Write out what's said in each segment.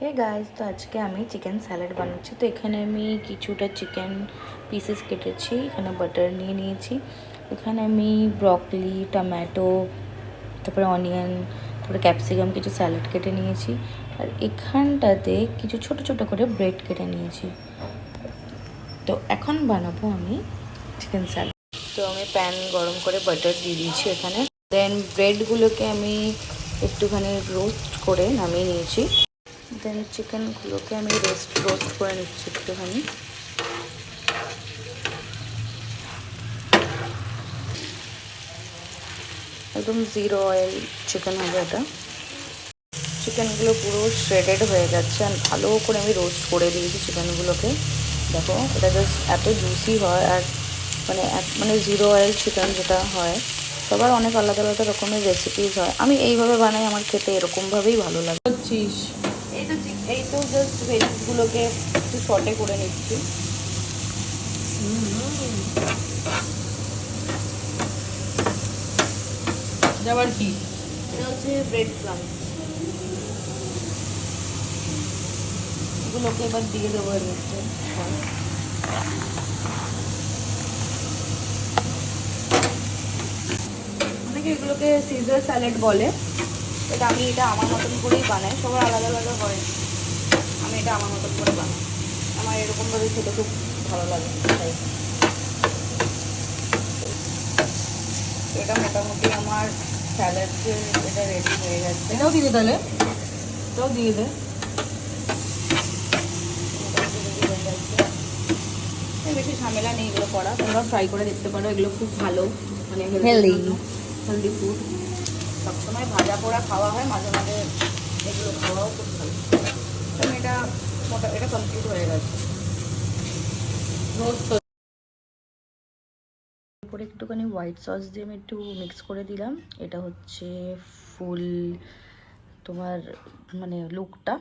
Hey guys, তো আজকে আমি চিকেন স্যালাড বানাচ্ছি। তো এখানে আমি কিছুটা চিকেন পিসেস কেটেছি, এখানে বাটার নিয়ে নিয়েছি। এখানে আমি ব্রকলি, টমেটো, তারপরে অনিয়ন, তারপরে ক্যাপসিকাম কিছু স্যালাড কেটে নিয়েছি। আর এখানটাতে কিছু ছোট ছোট করে ব্রেড কেটে নিয়েছি। তো এখন বানাবো আমি চিকেন স্যালাড। তো আমি প্যান গরম করে বাটার দিয়ে দিয়েছি এখানে। দেন ব্রেডগুলোকে আমি একটুখানি রোস্ট করে নামিয়ে নিয়েছি। দেন চিকেনগুলোকে আমি রোস্ট করে নিচ্ছি একটুখানি। একদম জিরো অয়েল চিকেন হবে এটা। চিকেনগুলো পুরো শ্রেডেড হয়ে যাচ্ছে আর ভালো করে আমি রোস্ট করে দিয়েছি চিকেনগুলোকে। দেখো, এটা জাস্ট এত জুসি হয়। আর মানে জিরো অয়েল চিকেন যেটা হয়, সবার অনেক আলাদা আলাদা রকমের রেসিপিস হয়। আমি এইভাবে বানাই, আমার খেতে এরকমভাবেই ভালো লাগে। এই তো জাস্ট ভেজিসগুলোকে একটু শর্টে করে নিচ্ছি। আবার কি এটা হচ্ছে ব্রেড ক্রাম্ব, এগুলোকে এবার দিয়ে দেবো এর মধ্যে। অনেকে এগুলোকে সিজার স্যালাড বলে। এটা আমার মতন করেই বানাই, সবার আলাদা আলাদা হয়। আমি এটা আমার মতন করে বানাই, আমার এরকমভাবে খেতে খুব ভালো লাগে। তাই এটা মোটামুটি আমার স্যালাডের এটা রেডি হয়ে গেছে। এটাও দিয়ে দে, তাহলে এটাও দিয়ে দে। বেশি ঝামেলা নেই এগুলো করা, তোমরা ট্রাই করে দেখতে পারো। এগুলো খুব ভালো, মানে হেলদি ফুড। সবসময় ভাজা পোড়া খাওয়া হয়, মাঝে মাঝে এগুলো খাওয়াও খুব ভালো। আমি এটা কমপ্লিট হয়ে গেছে। এরপরে একটুখানি হোয়াইট সস দিয়ে আমি একটু মিক্স করে দিলাম। এটা হচ্ছে ফুল তোমার মানে লুকটা।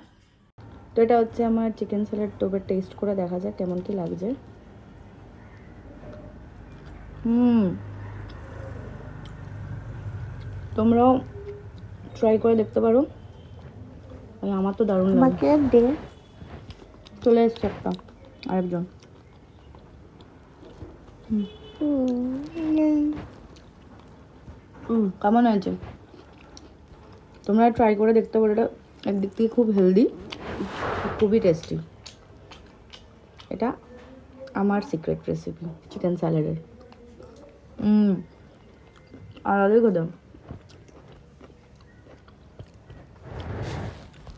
তো এটা হচ্ছে আমার চিকেন স্যালাড। তো এবার টেস্ট করে দেখা যাক কেমন কি লাগছে। তোমরাও ট্রাই করে দেখতে পারো। আমার তো দারুণ লাগে। চলে এসছে একটা আরেকজন। কেমন হয়েছে? তোমরা ট্রাই করে দেখতে পারো। এটা একদিক থেকে খুব হেলদি, খুবই টেস্টি। এটা আমার সিক্রেট রেসিপি চিকেন স্যালাডের। আলাদাই কথা।